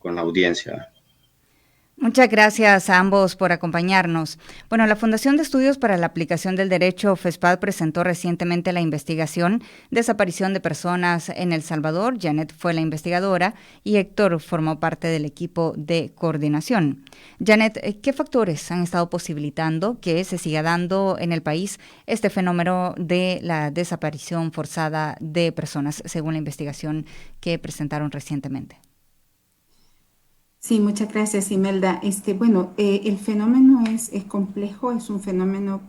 con la audiencia. Muchas gracias a ambos por acompañarnos. Bueno, la Fundación de Estudios para la Aplicación del Derecho, FESPAD, presentó recientemente la investigación Desaparición de Personas en El Salvador. Janet fue la investigadora y Héctor formó parte del equipo de coordinación. Janet, ¿qué factores han estado posibilitando que se siga dando en el país este fenómeno de la desaparición forzada de personas, según la investigación que presentaron recientemente? Sí, muchas gracias, Imelda. Bueno, el fenómeno es complejo, es un fenómeno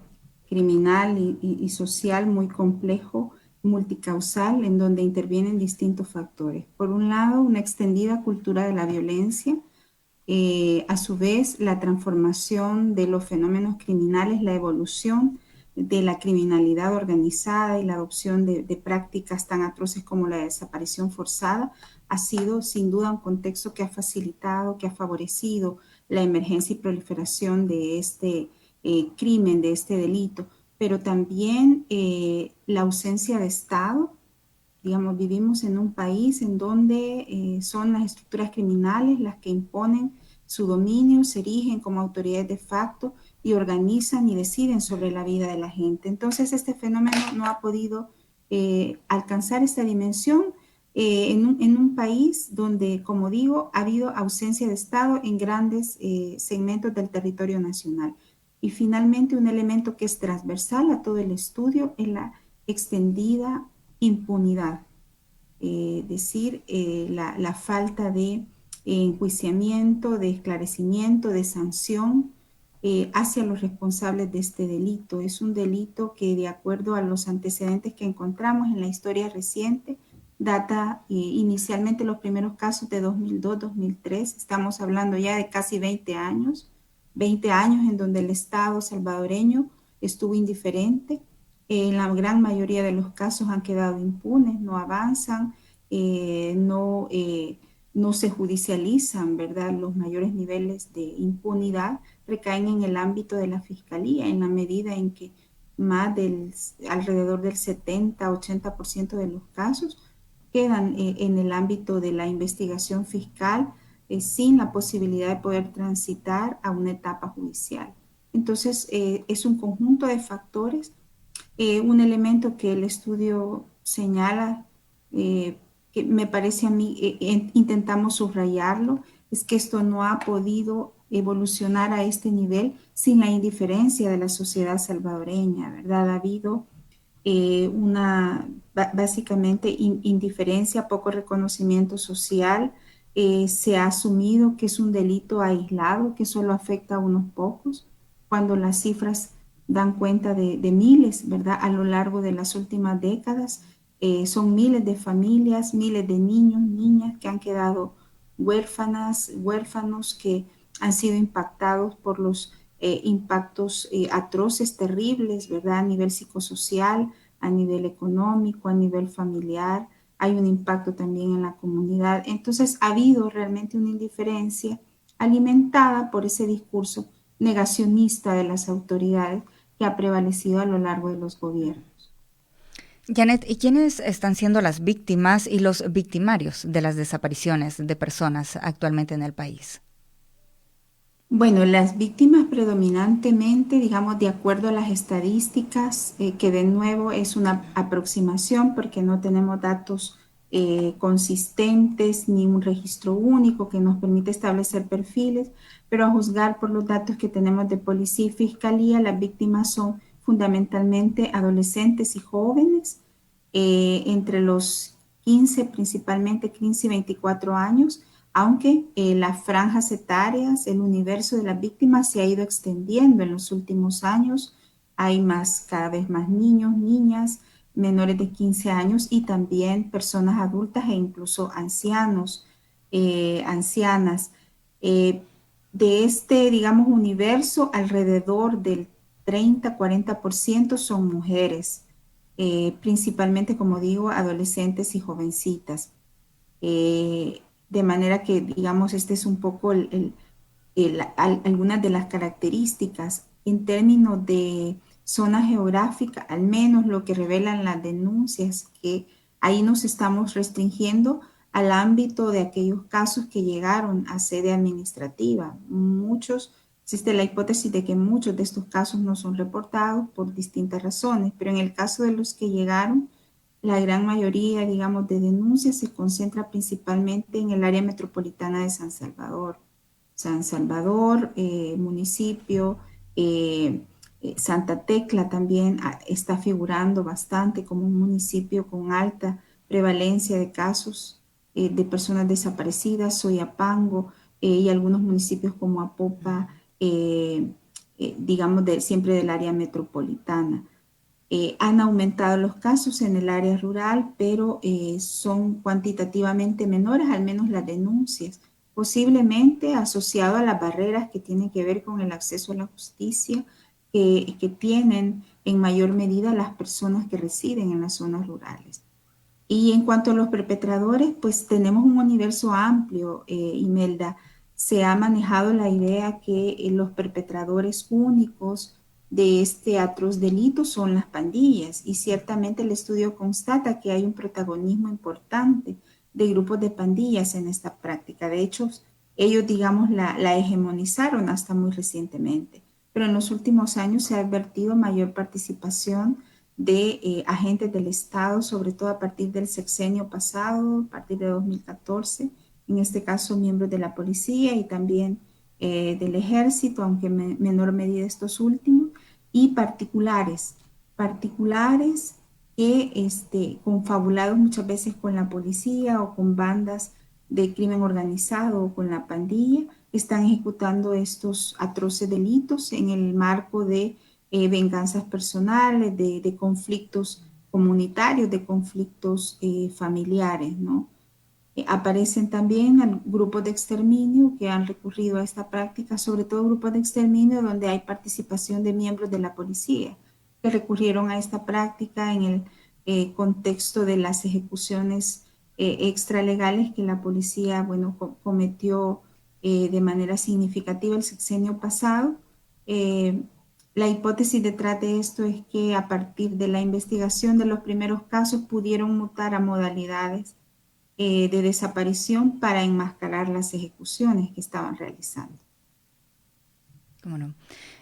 criminal y social muy complejo, multicausal, en donde intervienen distintos factores. Por un lado, una extendida cultura de la violencia, a su vez, la transformación de los fenómenos criminales, la evolución de la criminalidad organizada y la adopción de prácticas tan atroces como la desaparición forzada ha sido sin duda un contexto que ha facilitado, que ha favorecido la emergencia y proliferación de este crimen, de este delito, pero también la ausencia de Estado. Digamos, vivimos en un país en donde son las estructuras criminales las que imponen su dominio, se erigen como autoridades de facto y organizan y deciden sobre la vida de la gente. Entonces, este fenómeno no ha podido alcanzar esta dimensión en un país donde, como digo, ha habido ausencia de Estado en grandes segmentos del territorio nacional. Y finalmente, un elemento que es transversal a todo el estudio es la extendida impunidad, la falta de enjuiciamiento, de esclarecimiento, de sanción hacia los responsables de este delito. Es un delito que, de acuerdo a los antecedentes que encontramos en la historia reciente, data inicialmente los primeros casos de 2002-2003. Estamos hablando ya de casi 20 años en donde el Estado salvadoreño estuvo indiferente. En la gran mayoría de los casos han quedado impunes, no avanzan, eh, no, eh, no se judicializan, ¿verdad? Los mayores niveles de impunidad recaen en el ámbito de la fiscalía, en la medida en que alrededor del 70-80% de los casos quedan en el ámbito de la investigación fiscal sin la posibilidad de poder transitar a una etapa judicial. Entonces, es un conjunto de factores. Un elemento que el estudio señala, eh, que me parece a mí, intentamos subrayarlo, es que esto no ha podido evolucionar a este nivel sin la indiferencia de la sociedad salvadoreña, ¿verdad? Ha habido básicamente indiferencia, poco reconocimiento social. Se ha asumido que es un delito aislado, que solo afecta a unos pocos, cuando las cifras dan cuenta de miles, ¿verdad? A lo largo de las últimas décadas, son miles de familias, miles de niños, niñas que han quedado huérfanas, huérfanos que han sido impactados por los impactos atroces, terribles, ¿verdad? A nivel psicosocial, a nivel económico, a nivel familiar. Hay un impacto también en la comunidad. Entonces, ha habido realmente una indiferencia alimentada por ese discurso negacionista de las autoridades que ha prevalecido a lo largo de los gobiernos. Janet, ¿y quiénes están siendo las víctimas y los victimarios de las desapariciones de personas actualmente en el país? Bueno, las víctimas predominantemente, digamos, de acuerdo a las estadísticas, que de nuevo es una aproximación porque no tenemos datos consistentes ni un registro único que nos permite establecer perfiles, pero a juzgar por los datos que tenemos de policía y fiscalía, las víctimas son fundamentalmente adolescentes y jóvenes entre los 15, principalmente 15 y 24 años, aunque las franjas etarias, el universo de las víctimas se ha ido extendiendo en los últimos años. Hay cada vez más niños, niñas, menores de 15 años y también personas adultas e incluso ancianos, ancianas. Eh, de este, digamos, universo, alrededor del 30-40% son mujeres, principalmente, como digo, adolescentes y jovencitas. De manera que, digamos, este es un poco algunas de las características en términos de zona geográfica, al menos lo que revelan las denuncias, que ahí nos estamos restringiendo al ámbito de aquellos casos que llegaron a sede administrativa. Existe la hipótesis de que muchos de estos casos no son reportados por distintas razones, pero en el caso de los que llegaron, la gran mayoría, digamos, de denuncias se concentra principalmente en el área metropolitana de San Salvador. San Salvador, municipio, Santa Tecla también está figurando bastante como un municipio con alta prevalencia de casos de personas desaparecidas, Soyapango y algunos municipios como Apopa, digamos, siempre del área metropolitana. Han aumentado los casos en el área rural, pero son cuantitativamente menores, al menos las denuncias, posiblemente asociado a las barreras que tienen que ver con el acceso a la justicia que tienen en mayor medida las personas que residen en las zonas rurales. Y en cuanto a los perpetradores, pues tenemos un universo amplio, Imelda. Se ha manejado la idea que los perpetradores únicos de este atroz delito son las pandillas y ciertamente el estudio constata que hay un protagonismo importante de grupos de pandillas en esta práctica. De hecho, ellos, digamos, la hegemonizaron hasta muy recientemente, pero en los últimos años se ha advertido mayor participación de agentes del Estado, sobre todo a partir del sexenio pasado, a partir de 2014, en este caso miembros de la policía y también del ejército, aunque en menor medida estos últimos, y particulares que confabulados muchas veces con la policía o con bandas de crimen organizado o con la pandilla, están ejecutando estos atroces delitos en el marco de venganzas personales, de conflictos comunitarios, de conflictos familiares, ¿no? Aparecen también grupos de exterminio que han recurrido a esta práctica, sobre todo grupos de exterminio donde hay participación de miembros de la policía, que recurrieron a esta práctica en el contexto de las ejecuciones extralegales que la policía, bueno, cometió de manera significativa el sexenio pasado. La hipótesis detrás de esto es que a partir de la investigación de los primeros casos pudieron mutar a modalidades de desaparición para enmascarar las ejecuciones que estaban realizando. ¿Cómo no?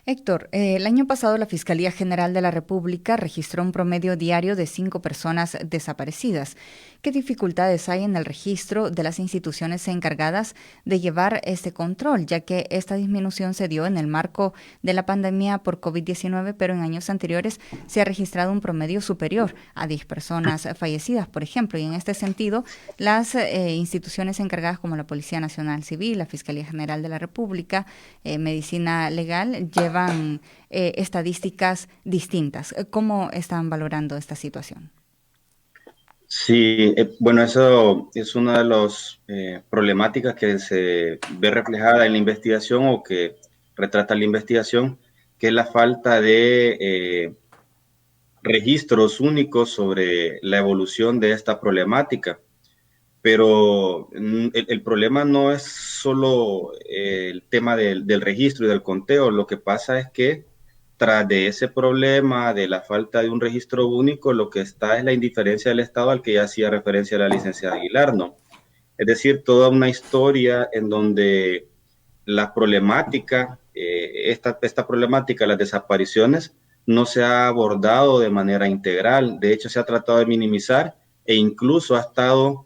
Héctor, el año pasado la Fiscalía General de la República registró un promedio diario de 5 personas desaparecidas. ¿Qué dificultades hay en el registro de las instituciones encargadas de llevar este control, ya que esta disminución se dio en el marco de la pandemia por COVID-19, pero en años anteriores se ha registrado un promedio superior a 10 personas fallecidas, por ejemplo? Y en este sentido, las instituciones encargadas como la Policía Nacional Civil, la Fiscalía General de la República, Medicina Legal, llevan estadísticas distintas. ¿Cómo están valorando esta situación? Sí, bueno, eso es una de las problemáticas que se ve reflejada en la investigación o que retrata la investigación, que es la falta de registros únicos sobre la evolución de esta problemática. Pero el problema no es solo el tema del registro y del conteo. Lo que pasa es que tras de ese problema de la falta de un registro único, lo que está es la indiferencia del Estado al que ya hacía referencia la licenciada Aguilar, ¿no? Es decir, toda una historia en donde la problemática, esta problemática, las desapariciones, no se ha abordado de manera integral. De hecho, se ha tratado de minimizar e incluso ha estado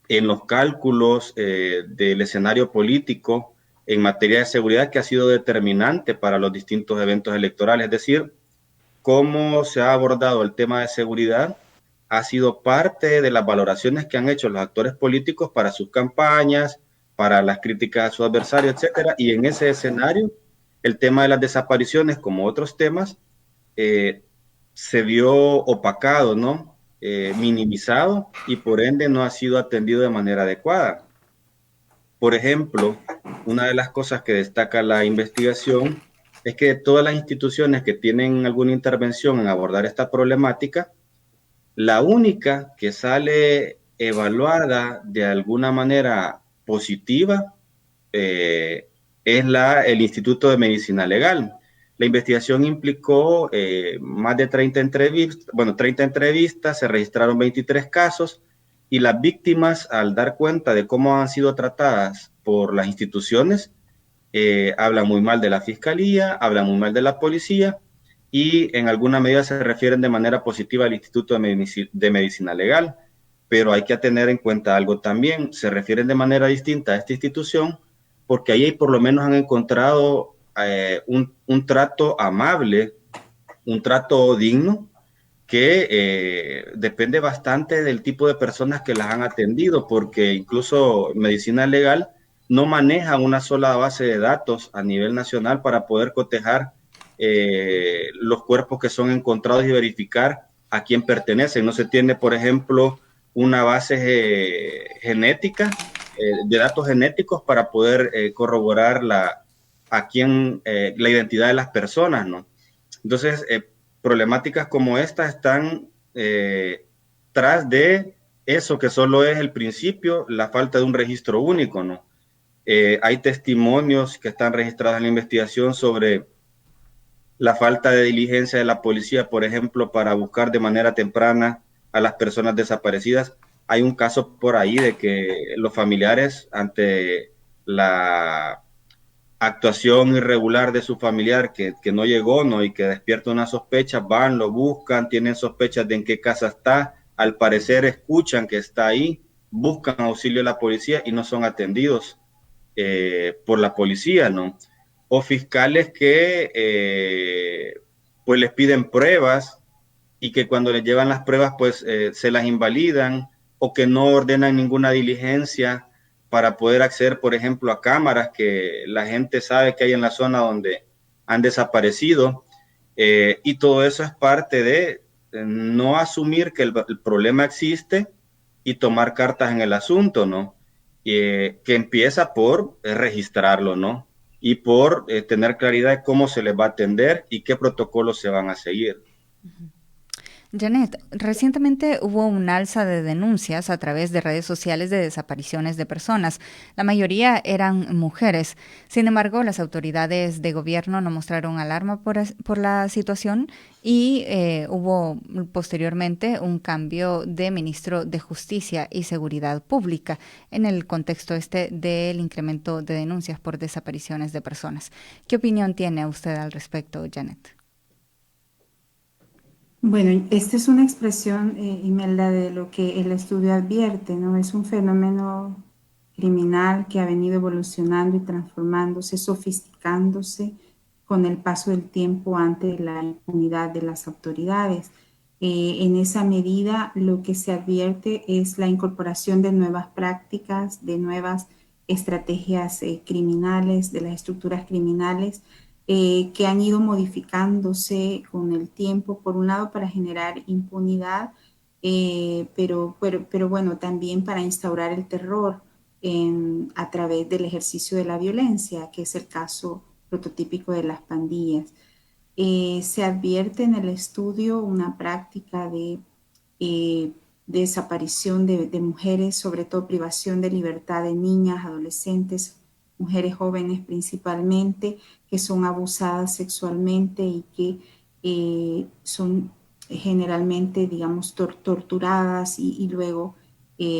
en los cálculos del escenario político en materia de seguridad que ha sido determinante para los distintos eventos electorales. Es decir, cómo se ha abordado el tema de seguridad ha sido parte de las valoraciones que han hecho los actores políticos para sus campañas, para las críticas a sus adversarios, etcétera. Y en ese escenario, el tema de las desapariciones, como otros temas, se vio opacado, ¿no? Minimizado y por ende no ha sido atendido de manera adecuada. Por ejemplo, una de las cosas que destaca la investigación es que todas las instituciones que tienen alguna intervención en abordar esta problemática, la única que sale evaluada de alguna manera positiva es el Instituto de Medicina Legal. La investigación implicó más de 30 entrevistas, se registraron 23 casos y las víctimas, al dar cuenta de cómo han sido tratadas por las instituciones, hablan muy mal de la fiscalía, hablan muy mal de la policía y en alguna medida se refieren de manera positiva al Instituto de Medicina Legal. Pero hay que tener en cuenta algo también, se refieren de manera distinta a esta institución porque ahí por lo menos han encontrado un trato amable, un trato digno, que depende bastante del tipo de personas que las han atendido, porque incluso medicina legal no maneja una sola base de datos a nivel nacional para poder cotejar los cuerpos que son encontrados y verificar a quién pertenecen. No se tiene, por ejemplo, una base genética, de datos genéticos para poder corroborar la identidad de las personas, ¿no? Entonces, problemáticas como esta están tras de eso que solo es el principio, la falta de un registro único, ¿no? Hay testimonios que están registrados en la investigación sobre la falta de diligencia de la policía, por ejemplo, para buscar de manera temprana a las personas desaparecidas. Hay un caso por ahí de que los familiares, ante la actuación irregular de su familiar que no llegó, ¿no? Y que despierta una sospecha, van, lo buscan, tienen sospechas de en qué casa está, al parecer escuchan que está ahí, buscan auxilio de la policía y no son atendidos por la policía, ¿no? O fiscales que pues les piden pruebas y que cuando les llevan las pruebas pues se las invalidan o que no ordenan ninguna diligencia para poder acceder, por ejemplo, a cámaras que la gente sabe que hay en la zona donde han desaparecido. Y todo eso es parte de no asumir que el problema existe y tomar cartas en el asunto, ¿no? Que empieza por registrarlo, ¿no? Y por tener claridad de cómo se les va a atender y qué protocolos se van a seguir. Janet, recientemente hubo un alza de denuncias a través de redes sociales de desapariciones de personas. La mayoría eran mujeres. Sin embargo, las autoridades de gobierno no mostraron alarma por la situación y hubo posteriormente un cambio de ministro de Justicia y Seguridad Pública en el contexto del incremento de denuncias por desapariciones de personas. ¿Qué opinión tiene usted al respecto, Janet? Bueno, esta es una expresión, Imelda, de lo que el estudio advierte, ¿no? Es un fenómeno criminal que ha venido evolucionando y transformándose, sofisticándose con el paso del tiempo ante la impunidad de las autoridades. En esa medida, lo que se advierte es la incorporación de nuevas prácticas, de nuevas estrategias criminales, de las estructuras criminales que han ido modificándose con el tiempo, por un lado para generar impunidad, pero bueno, también para instaurar el terror a través del ejercicio de la violencia, que es el caso prototípico de las pandillas. Se advierte en el estudio una práctica de desaparición de mujeres, sobre todo privación de libertad de niñas, adolescentes, mujeres jóvenes principalmente, que son abusadas sexualmente y que son generalmente, digamos, torturadas y luego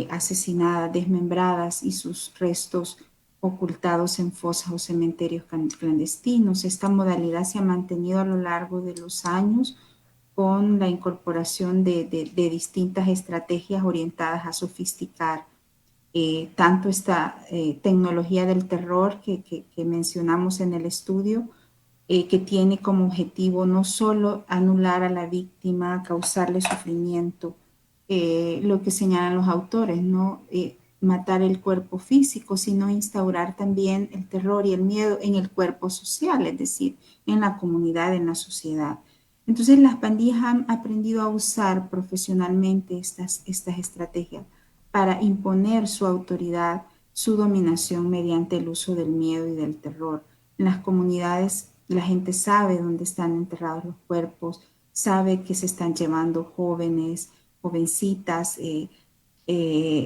asesinadas, desmembradas y sus restos ocultados en fosas o cementerios clandestinos. Esta modalidad se ha mantenido a lo largo de los años con la incorporación de distintas estrategias orientadas a sofisticar tanto esta tecnología del terror que mencionamos en el estudio, que tiene como objetivo no solo anular a la víctima, causarle sufrimiento, lo que señalan los autores, no matar el cuerpo físico, sino instaurar también el terror y el miedo en el cuerpo social, es decir, en la comunidad, en la sociedad. Entonces las pandillas han aprendido a usar profesionalmente estas estrategias para imponer su autoridad, su dominación mediante el uso del miedo y del terror. En las comunidades la gente sabe dónde están enterrados los cuerpos, sabe que se están llevando jóvenes, jovencitas,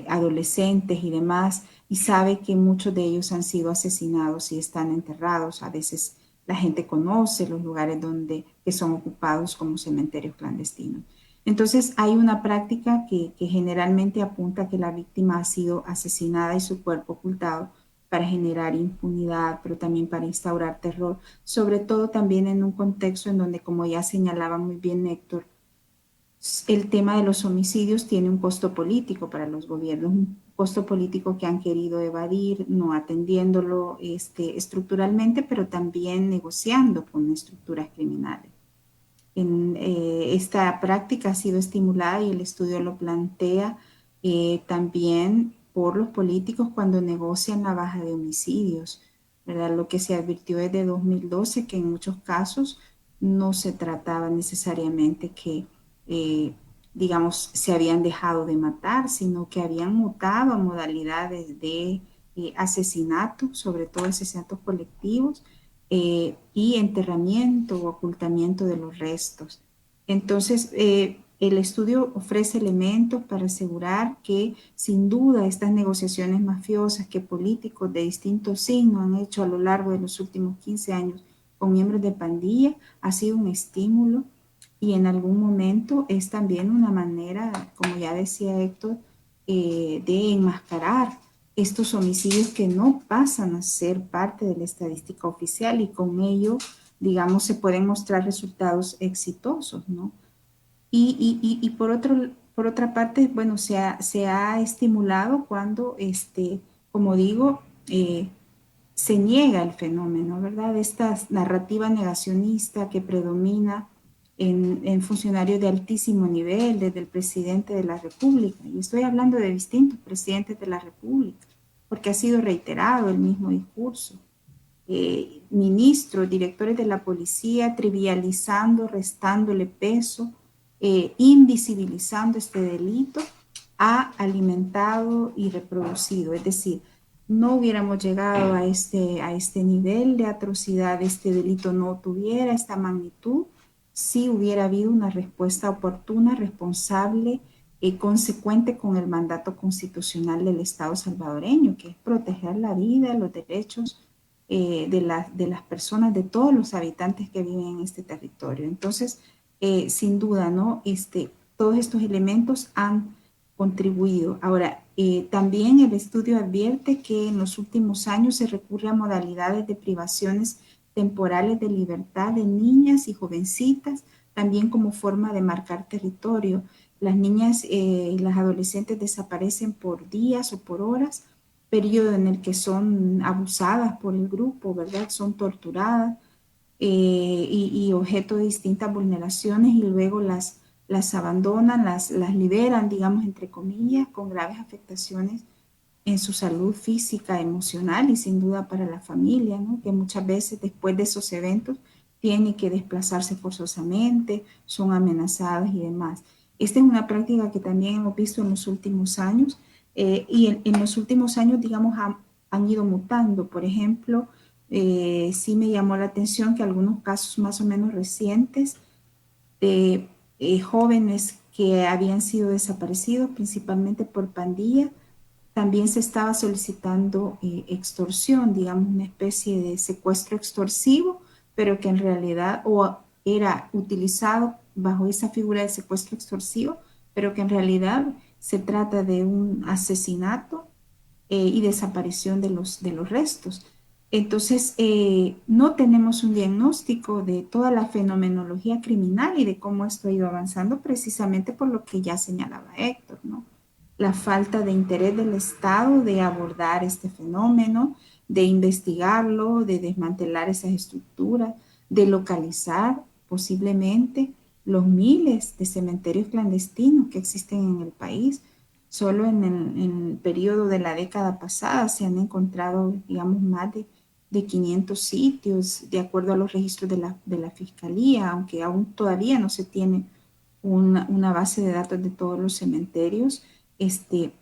adolescentes y demás, y sabe que muchos de ellos han sido asesinados y están enterrados. A veces la gente conoce los lugares que son ocupados como cementerios clandestinos. Entonces hay una práctica que generalmente apunta a que la víctima ha sido asesinada y su cuerpo ocultado para generar impunidad, pero también para instaurar terror, sobre todo también en un contexto en donde, como ya señalaba muy bien Héctor, el tema de los homicidios tiene un costo político para los gobiernos, un costo político que han querido evadir, no atendiéndolo estructuralmente, pero también negociando con estructuras criminales. Esta práctica ha sido estimulada y el estudio lo plantea también por los políticos cuando negocian la baja de homicidios, ¿verdad? Lo que se advirtió desde 2012 que en muchos casos no se trataba necesariamente que, eh, digamos, se habían dejado de matar, sino que habían mutado a modalidades de asesinato, sobre todo asesinatos colectivos, y enterramiento o ocultamiento de los restos. Entonces, el estudio ofrece elementos para asegurar que sin duda estas negociaciones mafiosas que políticos de distintos signos han hecho a lo largo de los últimos 15 años con miembros de pandilla ha sido un estímulo y en algún momento es también una manera, como ya decía Héctor, de enmascarar estos homicidios que no pasan a ser parte de la estadística oficial y con ello, digamos, se pueden mostrar resultados exitosos, ¿no? Y por otra parte, bueno, se ha estimulado cuando, como digo, se niega el fenómeno, ¿verdad? Esta narrativa negacionista que predomina en funcionarios de altísimo nivel, desde el presidente de la República, y estoy hablando de distintos presidentes de la República, porque ha sido reiterado el mismo discurso. Ministros, directores de la policía, trivializando, restándole peso, invisibilizando este delito, ha alimentado y reproducido. Es decir, no hubiéramos llegado a este nivel de atrocidad, este delito no tuviera esta magnitud, si hubiera habido una respuesta oportuna, responsable y consecuente con el mandato constitucional del Estado salvadoreño, que es proteger la vida, los derechos de las personas, de todos los habitantes que viven en este territorio. Entonces, sin duda, ¿no? Todos estos elementos han contribuido. Ahora, también el estudio advierte que en los últimos años se recurre a modalidades de privaciones temporales de libertad de niñas y jovencitas, también como forma de marcar territorio. Las niñas y las adolescentes desaparecen por días o por horas, periodo en el que son abusadas por el grupo, ¿verdad? Son torturadas y objeto de distintas vulneraciones y luego las abandonan, las liberan, digamos, entre comillas, con graves afectaciones en su salud física, emocional y sin duda para la familia, ¿no? Que muchas veces después de esos eventos tienen que desplazarse forzosamente, son amenazadas y demás. Esta es una práctica que también hemos visto en los últimos años y en los últimos años, digamos, han ido mutando. Por ejemplo, sí me llamó la atención que algunos casos más o menos recientes de jóvenes que habían sido desaparecidos principalmente por pandillas, también se estaba solicitando extorsión, digamos, una especie de secuestro extorsivo, pero que en realidad o era utilizado bajo esa figura de secuestro extorsivo, pero que en realidad se trata de un asesinato y desaparición de los restos. Entonces, no tenemos un diagnóstico de toda la fenomenología criminal y de cómo esto ha ido avanzando precisamente por lo que ya señalaba Héctor, ¿no? La falta de interés del Estado de abordar este fenómeno, de investigarlo, de desmantelar esas estructuras, de localizar posiblemente los miles de cementerios clandestinos que existen en el país. Solo en el periodo de la década pasada se han encontrado, digamos, más de 500 sitios, de acuerdo a los registros de la Fiscalía, aunque aún todavía no se tiene una base de datos de todos los cementerios.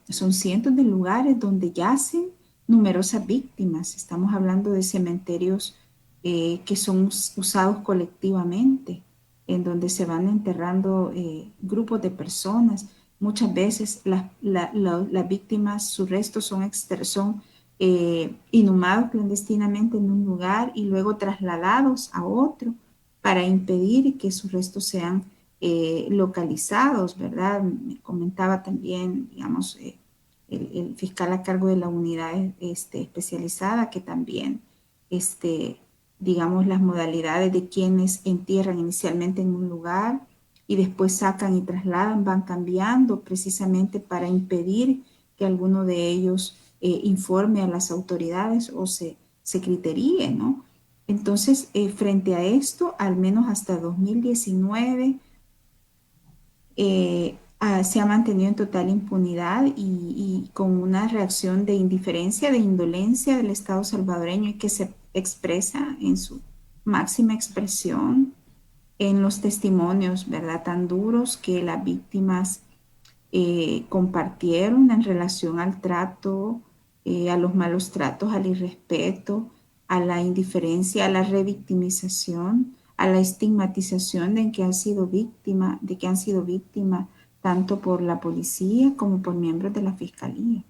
Son cientos de lugares donde yacen numerosas víctimas. Estamos hablando de cementerios que son usados colectivamente, en donde se van enterrando grupos de personas. Muchas veces las víctimas, sus restos son inhumados clandestinamente en un lugar y luego trasladados a otro para impedir que sus restos sean localizados, ¿verdad? Me comentaba también, digamos, el fiscal a cargo de la unidad especializada, que también, digamos, las modalidades de quienes entierran inicialmente en un lugar y después sacan y trasladan van cambiando precisamente para impedir que alguno de ellos informe a las autoridades o se criteríe, ¿no? Entonces, frente a esto, al menos hasta 2019, se ha mantenido en total impunidad y con una reacción de indiferencia, de indolencia del Estado salvadoreño y que se expresa en su máxima expresión en los testimonios, ¿verdad? Tan duros que las víctimas compartieron en relación al trato, a los malos tratos, al irrespeto, a la indiferencia, a la revictimización, a la estigmatización de que han sido víctimas tanto por la policía como por miembros de la fiscalía.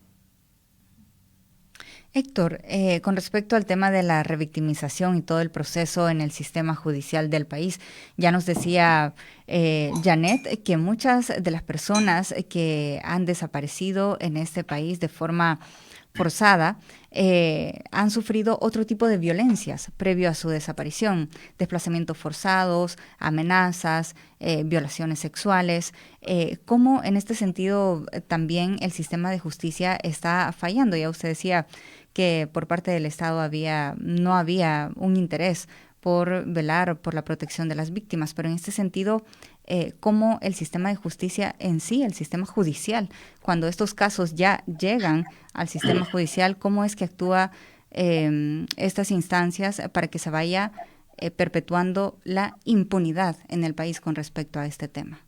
Héctor, con respecto al tema de la revictimización y todo el proceso en el sistema judicial del país, ya nos decía Janet que muchas de las personas que han desaparecido en este país de forma forzada han sufrido otro tipo de violencias previo a su desaparición, desplazamientos forzados, amenazas, violaciones sexuales. ¿Cómo en este sentido también el sistema de justicia está fallando? Ya usted decía que por parte del Estado no había un interés por velar por la protección de las víctimas, pero en este sentido, cómo el sistema de justicia en sí, el sistema judicial, cuando estos casos ya llegan al sistema judicial, cómo es que actúa estas instancias para que se vaya perpetuando la impunidad en el país con respecto a este tema.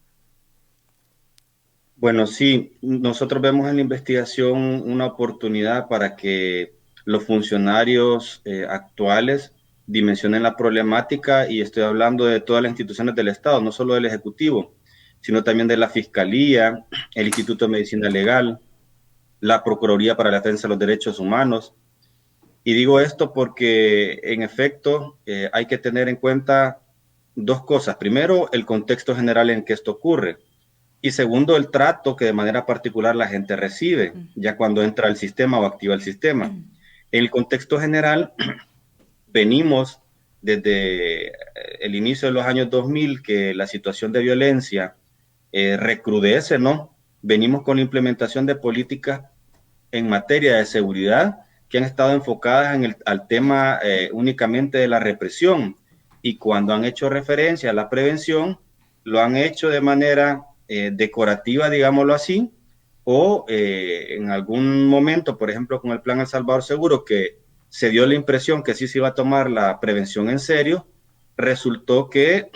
Bueno, sí, nosotros vemos en la investigación una oportunidad para que los funcionarios actuales dimensionen la problemática, y estoy hablando de todas las instituciones del Estado, no solo del Ejecutivo, sino también de la Fiscalía, el Instituto de Medicina Legal, la Procuraduría para la Defensa de los Derechos Humanos. Y digo esto porque, en efecto, hay que tener en cuenta dos cosas. Primero, el contexto general en que esto ocurre. Y segundo, el trato que de manera particular la gente recibe ya cuando entra al sistema o activa el sistema. En el contexto general, venimos desde el inicio de los años 2000 que la situación de violencia recrudece, ¿no? Venimos con la implementación de políticas en materia de seguridad que han estado enfocadas al tema únicamente de la represión, y cuando han hecho referencia a la prevención, lo han hecho de manera decorativa, digámoslo así, o en algún momento, por ejemplo, con el Plan El Salvador Seguro, que se dio la impresión que sí se iba a tomar la prevención en serio, resultó que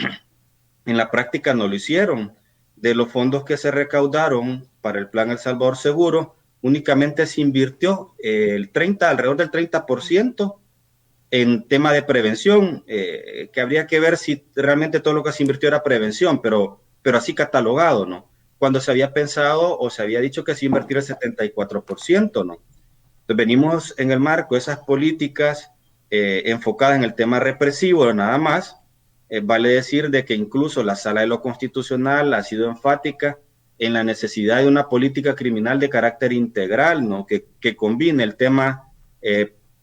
en la práctica no lo hicieron. De los fondos que se recaudaron para el Plan El Salvador Seguro, únicamente se invirtió alrededor del 30% en tema de prevención, que habría que ver si realmente todo lo que se invirtió era prevención, pero así catalogado, ¿no? Cuando se había pensado o se había dicho que se iba a invertir el 74%, ¿no? Entonces venimos en el marco de esas políticas enfocadas en el tema represivo, nada más. Vale decir de que incluso la Sala de lo Constitucional ha sido enfática en la necesidad de una política criminal de carácter integral, ¿no? Que combine el tema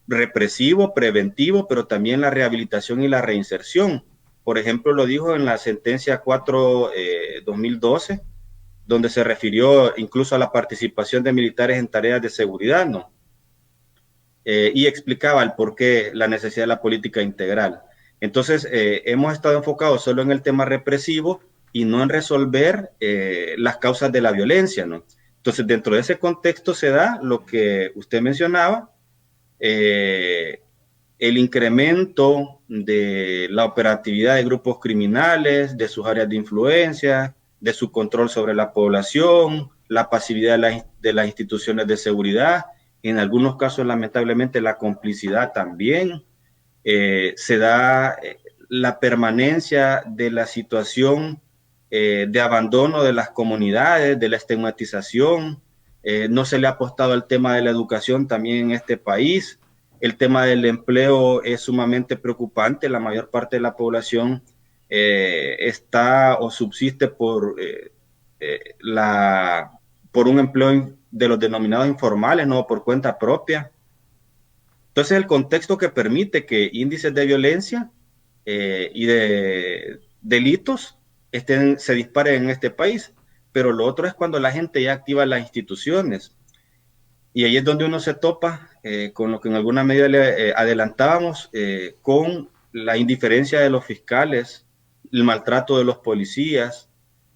represivo, preventivo, pero también la rehabilitación y la reinserción. Por ejemplo, lo dijo en la sentencia 4-2012, donde se refirió incluso a la participación de militares en tareas de seguridad, ¿no? Y explicaba el porqué, la necesidad de la política integral. Entonces, hemos estado enfocados solo en el tema represivo y no en resolver las causas de la violencia, ¿no? Entonces, dentro de ese contexto se da lo que usted mencionaba, el incremento de la operatividad de grupos criminales, de sus áreas de influencia, de su control sobre la población, la pasividad de las instituciones de seguridad, en algunos casos lamentablemente la complicidad también. Se da la permanencia de la situación de abandono de las comunidades, de la estigmatización. No se le ha apostado al tema de la educación también en este país. El tema del empleo es sumamente preocupante. La mayor parte de la población está o subsiste por un empleo de los denominados informales, no por cuenta propia. Entonces, el contexto que permite que índices de violencia y de delitos se disparen en este país. Pero lo otro es cuando la gente ya activa las instituciones. Y ahí es donde uno se topa con lo que en alguna medida le adelantábamos, con la indiferencia de los fiscales, el maltrato de los policías,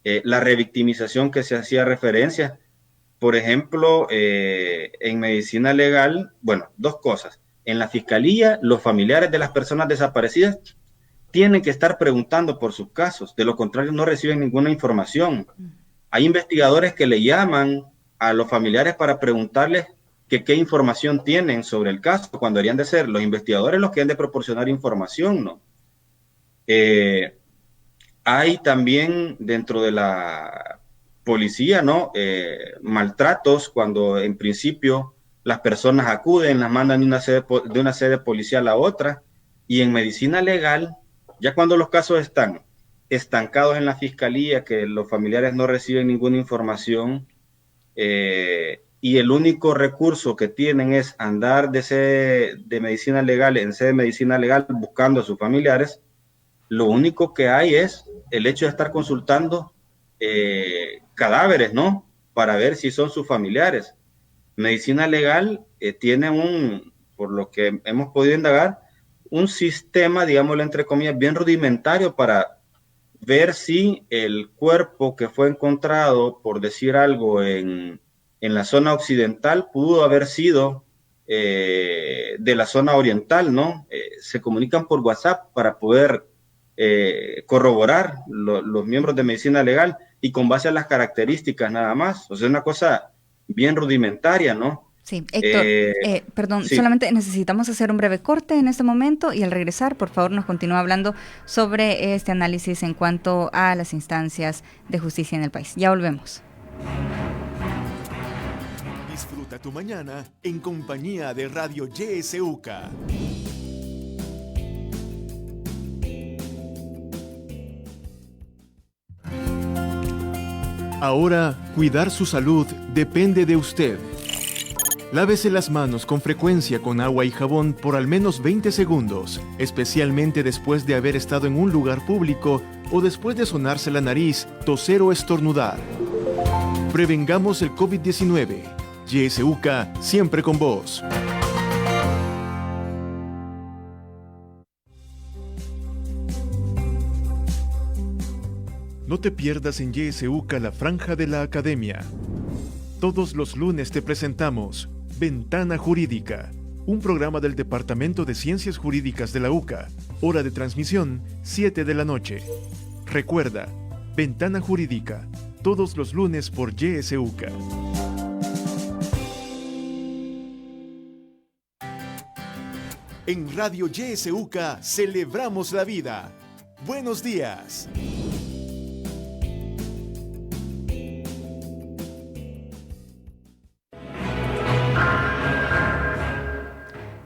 la revictimización que se hacía referencia. Por ejemplo, en medicina legal, bueno, dos cosas. En la fiscalía, los familiares de las personas desaparecidas tienen que estar preguntando por sus casos, de lo contrario no reciben ninguna información. Hay investigadores que le llaman a los familiares para preguntarles qué información tienen sobre el caso, cuando deberían de ser los investigadores los que han de proporcionar información, ¿no? Hay también dentro de la policía, ¿no? Maltratos cuando en principio las personas acuden, las mandan de una sede policial a otra, y en medicina legal, ya cuando los casos están estancados en la fiscalía, que los familiares no reciben ninguna información, y el único recurso que tienen es andar de medicina legal en sede de medicina legal buscando a sus familiares, lo único que hay es el hecho de estar consultando cadáveres, ¿no? Para ver si son sus familiares. Medicina legal tiene por lo que hemos podido indagar, un sistema, digámoslo entre comillas, bien rudimentario para ver si el cuerpo que fue encontrado, por decir algo, en la zona occidental pudo haber sido de la zona oriental, ¿no? Se comunican por WhatsApp para poder corroborar los miembros de medicina legal y con base a las características nada más. O sea, es una cosa bien rudimentaria, ¿no? Sí, Héctor, perdón, sí. solamente necesitamos hacer un breve corte en este momento y al regresar, por favor, nos continúa hablando sobre este análisis en cuanto a las instancias de justicia en el país. Ya volvemos. Disfruta tu mañana en compañía de Radio YSUCA. Ahora, cuidar su salud depende de usted. Lávese las manos con frecuencia con agua y jabón por al menos 20 segundos, especialmente después de haber estado en un lugar público o después de sonarse la nariz, toser o estornudar. Prevengamos el COVID-19. YSUCA, siempre con vos. No te pierdas en YSUCA la franja de la academia. Todos los lunes te presentamos Ventana Jurídica, un programa del Departamento de Ciencias Jurídicas de la UCA. Hora de transmisión, 7 de la noche. Recuerda, Ventana Jurídica, todos los lunes por YSUCA. En Radio YSUCA celebramos la vida. Buenos días.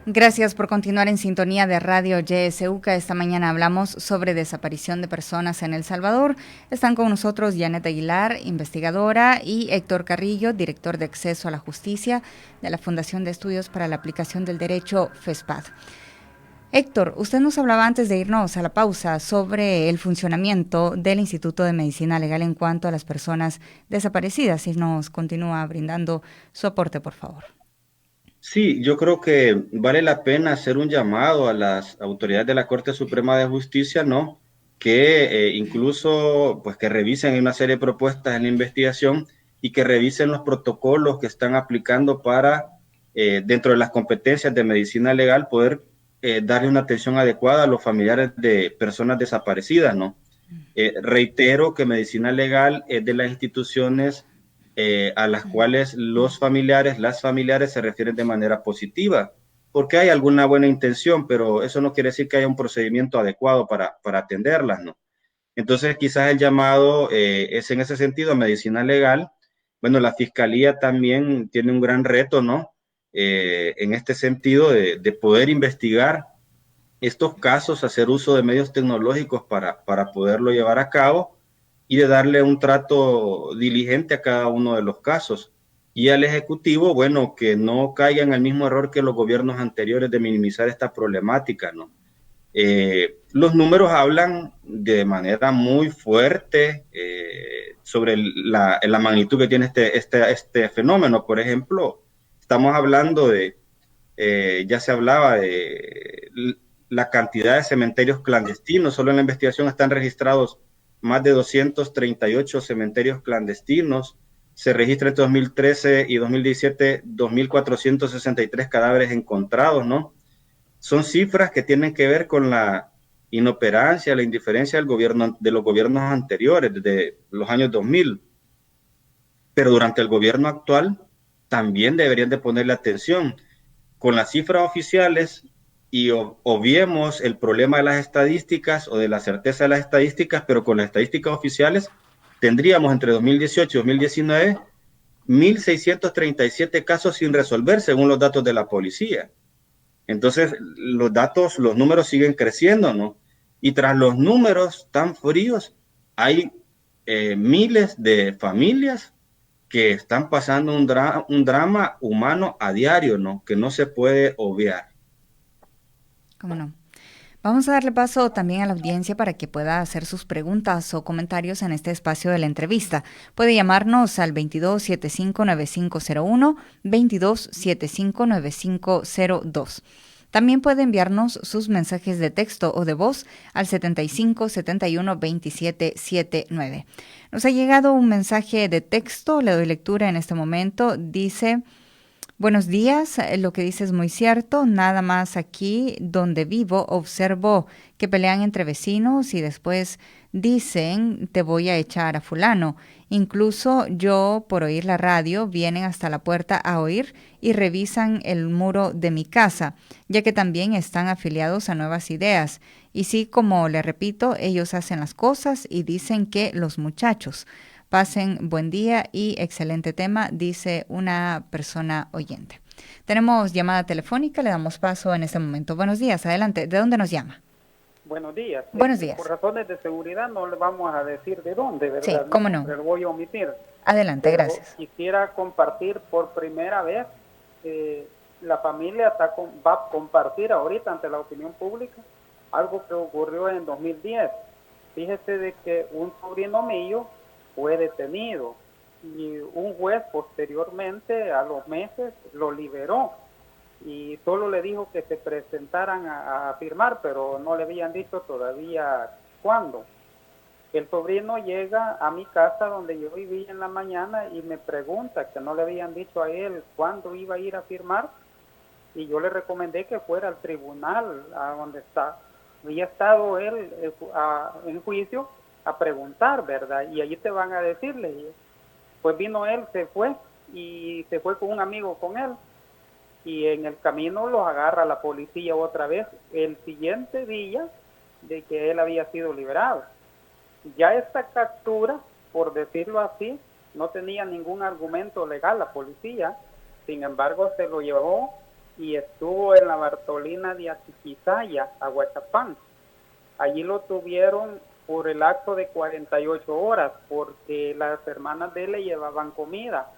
Gracias por continuar en sintonía de Radio YSUCA. Esta mañana hablamos sobre desaparición de personas en El Salvador. Están con nosotros Janet Aguilar, investigadora, y Héctor Carrillo, director de Acceso a la Justicia de la Fundación de Estudios para la Aplicación del Derecho, FESPAD. Héctor, usted nos hablaba antes de irnos a la pausa sobre el funcionamiento del Instituto de Medicina Legal en cuanto a las personas desaparecidas. Y nos continúa brindando su aporte, por favor. Sí, yo creo que vale la pena hacer un llamado a las autoridades de la Corte Suprema de Justicia, ¿no? Que incluso, pues, que revisen una serie de propuestas en la investigación y que revisen los protocolos que están aplicando para, dentro de las competencias de medicina legal, poder darle una atención adecuada a los familiares de personas desaparecidas, ¿no? Reitero que medicina legal es de las instituciones a las cuales las familiares se refieren de manera positiva, porque hay alguna buena intención, pero eso no quiere decir que haya un procedimiento adecuado para atenderlas, ¿no? Entonces, quizás el llamado es en ese sentido a medicina legal. Bueno, la Fiscalía también tiene un gran reto, ¿no? En este sentido de poder investigar estos casos, hacer uso de medios tecnológicos para poderlo llevar a cabo y de darle un trato diligente a cada uno de los casos. Y al Ejecutivo, bueno, que no caiga en el mismo error que los gobiernos anteriores de minimizar esta problemática, ¿no? Los números hablan de manera muy fuerte sobre la magnitud que tiene este fenómeno. Por ejemplo, estamos hablando ya se hablaba de la cantidad de cementerios clandestinos. Solo en la investigación están registrados más de 238 cementerios clandestinos. Se registra entre 2013 y 2017 2.463 cadáveres encontrados, ¿no? Son cifras que tienen que ver con la inoperancia, la indiferencia del gobierno, de los gobiernos anteriores, desde los años 2000. Pero durante el gobierno actual también deberían de ponerle atención. Con las cifras oficiales y obviemos el problema de las estadísticas o de la certeza de las estadísticas, pero con las estadísticas oficiales tendríamos entre 2018 y 2019 1.637 casos sin resolver según los datos de la policía. Entonces, los números siguen creciendo, ¿no? Y tras los números tan fríos, hay miles de familias que están pasando un drama humano a diario, ¿no? Que no se puede obviar. ¿Cómo no? Vamos a darle paso también a la audiencia para que pueda hacer sus preguntas o comentarios en este espacio de la entrevista. Puede llamarnos al 2275-9501, 2275-9502. También puede enviarnos sus mensajes de texto o de voz al 75 71 27 79. Nos ha llegado un mensaje de texto, le doy lectura en este momento. Dice: buenos días, lo que dice es muy cierto, nada más aquí donde vivo observo que pelean entre vecinos y después dicen te voy a echar a fulano. Incluso yo por oír la radio vienen hasta la puerta a oír y revisan el muro de mi casa, ya que también están afiliados a Nuevas Ideas. Y sí, como le repito, ellos hacen las cosas y dicen que los muchachos. Pasen buen día y excelente tema, dice una persona oyente. Tenemos llamada telefónica, le damos paso en este momento. Buenos días, adelante. ¿De dónde nos llama? Buenos días. Buenos días. Por razones de seguridad no le vamos a decir de dónde, ¿verdad? Sí, cómo no. Pero lo voy a omitir. Adelante, Pero gracias. quisiera compartir por primera vez, la familia va a compartir ahorita ante la opinión pública algo que ocurrió en 2010. Fíjese de que un sobrino mío fue detenido y un juez posteriormente a los meses lo liberó y solo le dijo que se presentaran a firmar, pero no le habían dicho todavía cuándo. El sobrino llega a mi casa donde yo vivía en la mañana y me pregunta que no le habían dicho a él cuándo iba a ir a firmar, y yo le recomendé que fuera al tribunal a donde había estado él en juicio, a preguntar, ¿verdad? Y allí te van a decirle. Pues vino él, se fue con un amigo con él, y en el camino los agarra la policía otra vez el siguiente día de que él había sido liberado. Ya esta captura, por decirlo así, no tenía ningún argumento legal la policía, sin embargo se lo llevó y estuvo en la Bartolina de Atiquizaya, Aguachapán. Allí lo tuvieron por el acto de 48 horas, porque las hermanas de él le llevaban comida.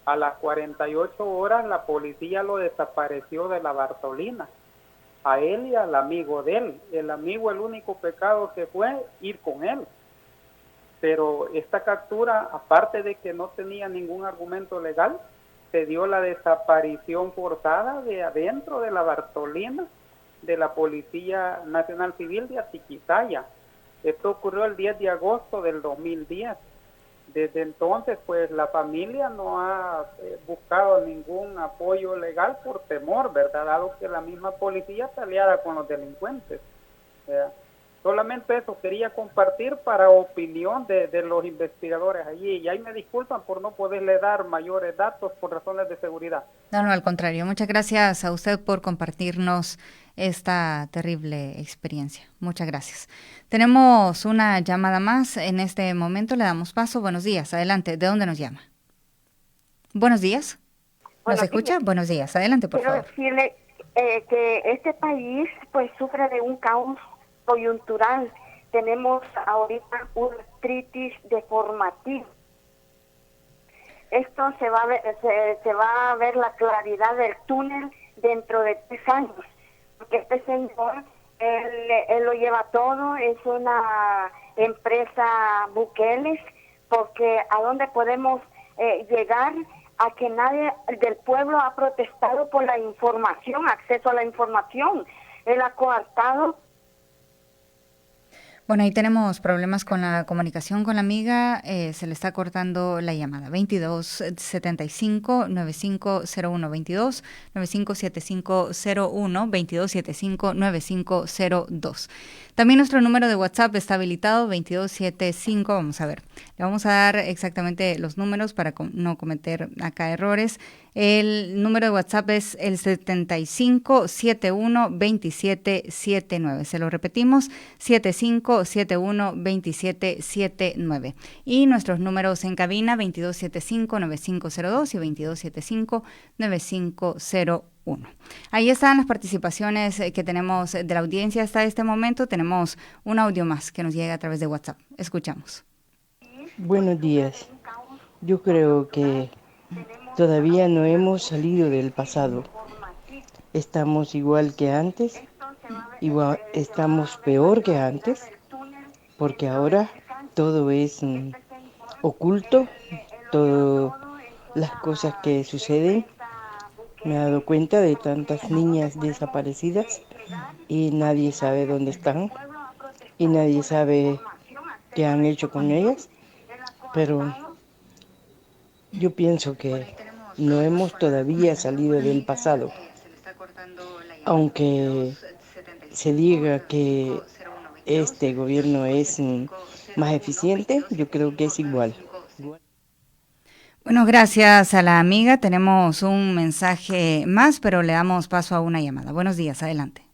A las 48 horas la policía lo desapareció de la Bartolina, a él y al amigo de él. El amigo, el único pecado que fue ir con él. Pero esta captura, aparte de que no tenía ningún argumento legal, se dio la desaparición forzada de adentro de la Bartolina de la Policía Nacional Civil de Atiquizaya. Esto ocurrió el 10 de agosto del 2010. Desde entonces, pues la familia no ha buscado ningún apoyo legal por temor, ¿verdad? Dado que la misma policía está aliada con los delincuentes. Solamente eso quería compartir para opinión de los investigadores allí. Y ahí me disculpan por no poderle dar mayores datos por razones de seguridad. No, al contrario. Muchas gracias a usted por compartirnos esta terrible experiencia. Muchas gracias. Tenemos una llamada más. En este momento le damos paso. Buenos días. Adelante. ¿De dónde nos llama? Buenos días. ¿Nos escucha? Buenos días. Adelante, por favor. Quiero decirle que este país pues sufre de un caos coyuntural. Tenemos ahorita una artritis deformativa. Esto se va a ver, se va a ver la claridad del túnel dentro de 3 años, porque este señor, él lo lleva todo, es una empresa Bukeles, porque a dónde podemos llegar a que nadie del pueblo ha protestado por la información, acceso a la información. Él ha coartado. Bueno, ahí tenemos problemas con la comunicación con la amiga, se le está cortando la llamada. 2275-9501, 22-957501, 2275-9502. También nuestro número de WhatsApp está habilitado, 2275, vamos a ver, le vamos a dar exactamente los números para no cometer acá errores. El número de WhatsApp es el 75712779. Se lo repetimos, 75712779. Y nuestros números en cabina, 2275-9502 y 2275-9501. Ahí están las participaciones que tenemos de la audiencia hasta este momento. Tenemos un audio más que nos llega a través de WhatsApp. Escuchamos. Buenos días. Yo creo que todavía no hemos salido del pasado. Estamos igual que antes, igual, estamos peor que antes, porque ahora todo es oculto, todas las cosas que suceden. Me he dado cuenta de tantas niñas desaparecidas y nadie sabe dónde están y nadie sabe qué han hecho con ellas, pero yo pienso que no hemos todavía salido del pasado, aunque se diga que este gobierno es más eficiente, yo creo que es igual. Bueno, gracias a la amiga. Tenemos un mensaje más, pero le damos paso a una llamada. Buenos días, adelante.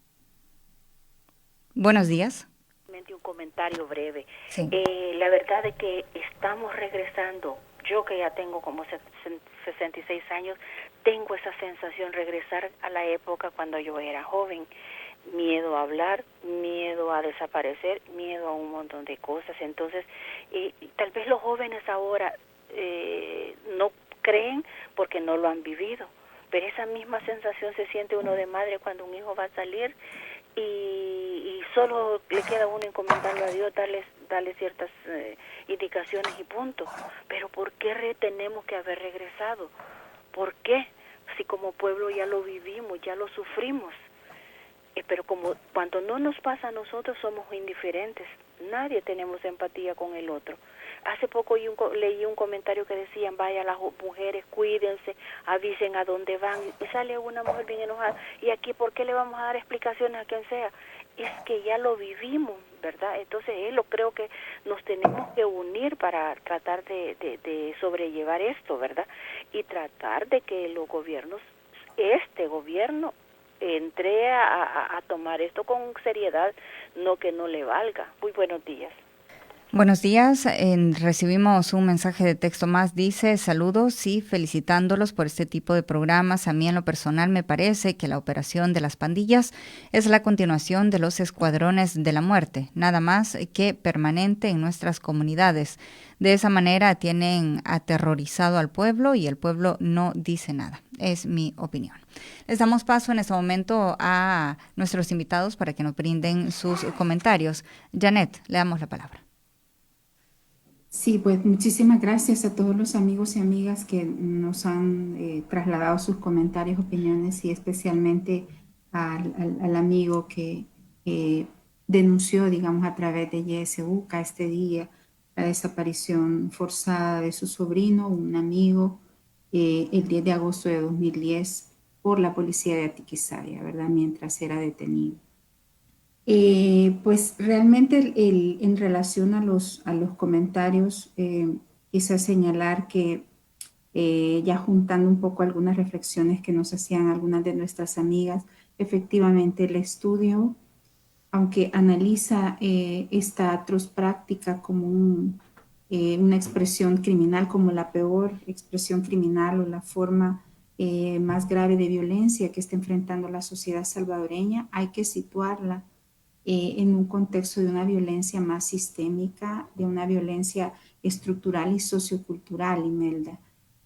Buenos días. Un comentario breve. Sí. La verdad es que estamos regresando. Yo que ya tengo como 66 años, tengo esa sensación, regresar a la época cuando yo era joven. Miedo a hablar, miedo a desaparecer, miedo a un montón de cosas. Entonces, tal vez los jóvenes ahora no creen porque no lo han vivido, pero esa misma sensación se siente uno de madre cuando un hijo va a salir y solo le queda a uno encomendarlo a Dios, darle ciertas indicaciones y punto. Pero ¿por qué tenemos que haber regresado? ¿Por qué? Si como pueblo ya lo vivimos, ya lo sufrimos. Pero como cuando no nos pasa a nosotros somos indiferentes, nadie tenemos empatía con el otro. Hace poco leí un comentario que decían, vaya, las mujeres, cuídense, avisen a dónde van. Y sale una mujer bien enojada. ¿Y aquí por qué le vamos a dar explicaciones a quien sea? Es que ya lo vivimos, ¿verdad? Entonces, creo que nos tenemos que unir para tratar de sobrellevar esto, ¿verdad? Y tratar de que los gobiernos, este gobierno, entre a tomar esto con seriedad, no que no le valga. Muy buenos días. Buenos días, recibimos un mensaje de texto más, dice, saludos y felicitándolos por este tipo de programas. A mí en lo personal me parece que la operación de las pandillas es la continuación de los escuadrones de la muerte, nada más que permanente en nuestras comunidades. De esa manera tienen aterrorizado al pueblo y el pueblo no dice nada. Es mi opinión. Les damos paso en este momento a nuestros invitados para que nos brinden sus comentarios. Janet, le damos la palabra. Sí, pues muchísimas gracias a todos los amigos y amigas que nos han trasladado sus comentarios, opiniones y especialmente al amigo que denunció, digamos, a través de YSUCA este día la desaparición forzada de su sobrino, un amigo, el 10 de agosto de 2010 por la policía de Atiquizaya, ¿verdad? Mientras era detenido. Pues realmente en relación a los comentarios, quise señalar que ya juntando un poco algunas reflexiones que nos hacían algunas de nuestras amigas, efectivamente el estudio, aunque analiza esta atroz práctica como una expresión criminal, como la peor expresión criminal o la forma más grave de violencia que está enfrentando la sociedad salvadoreña, hay que situarla en un contexto de una violencia más sistémica, de una violencia estructural y sociocultural, Imelda.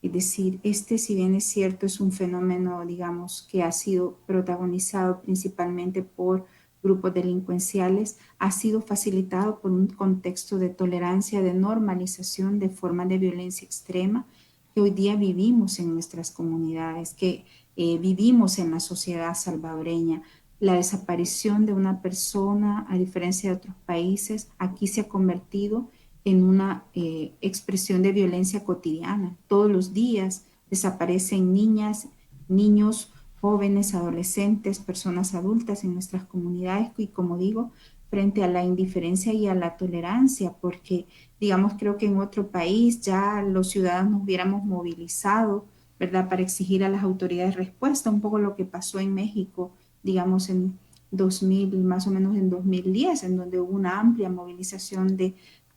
Es decir, si bien es cierto, es un fenómeno, digamos, que ha sido protagonizado principalmente por grupos delincuenciales, ha sido facilitado por un contexto de tolerancia, de normalización de formas de violencia extrema que hoy día vivimos en nuestras comunidades, que vivimos en la sociedad salvadoreña. La desaparición de una persona, a diferencia de otros países, aquí se ha convertido en una expresión de violencia cotidiana. Todos los días desaparecen niñas, niños, jóvenes, adolescentes, personas adultas en nuestras comunidades y, como digo, frente a la indiferencia y a la tolerancia, porque, digamos, creo que en otro país ya los ciudadanos hubiéramos movilizado, ¿verdad?, para exigir a las autoridades respuesta, un poco lo que pasó en México, digamos, en 2000, más o menos en 2010, en donde hubo una amplia movilización de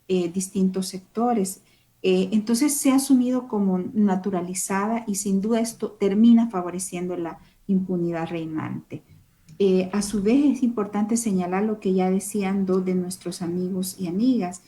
distintos sectores. Entonces se ha asumido como naturalizada y sin duda esto termina favoreciendo la impunidad reinante. A su vez es importante señalar lo que ya decían dos de nuestros amigos y amigas,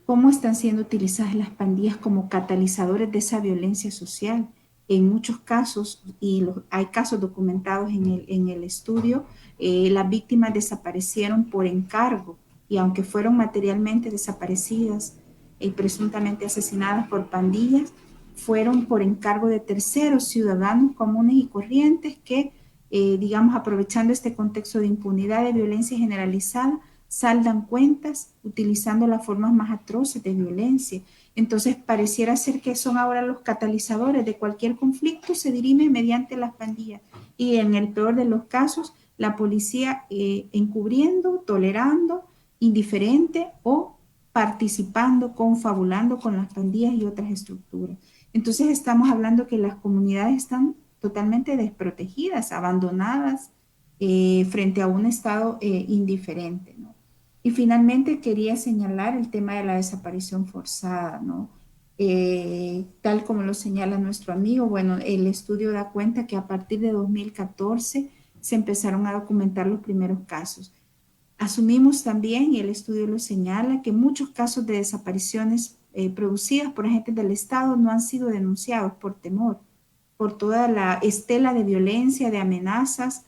cómo están siendo utilizadas las pandillas como catalizadores de esa violencia social. En muchos casos, y hay casos documentados en el estudio, las víctimas desaparecieron por encargo y aunque fueron materialmente desaparecidas y presuntamente asesinadas por pandillas, fueron por encargo de terceros ciudadanos comunes y corrientes que, digamos, aprovechando este contexto de impunidad, de violencia generalizada, saldan cuentas utilizando las formas más atroces de violencia. Entonces, pareciera ser que son ahora los catalizadores de cualquier conflicto, se dirime mediante las pandillas. Y en el peor de los casos, la policía encubriendo, tolerando, indiferente o participando, confabulando con las pandillas y otras estructuras. Entonces, estamos hablando que las comunidades están totalmente desprotegidas, abandonadas frente a un Estado indiferente, ¿no? Y finalmente quería señalar el tema de la desaparición forzada, ¿no? Tal como lo señala nuestro amigo, bueno, el estudio da cuenta que a partir de 2014 se empezaron a documentar los primeros casos. Asumimos también, y el estudio lo señala, que muchos casos de desapariciones producidas por agentes del Estado no han sido denunciados por temor, por toda la estela de violencia, de amenazas,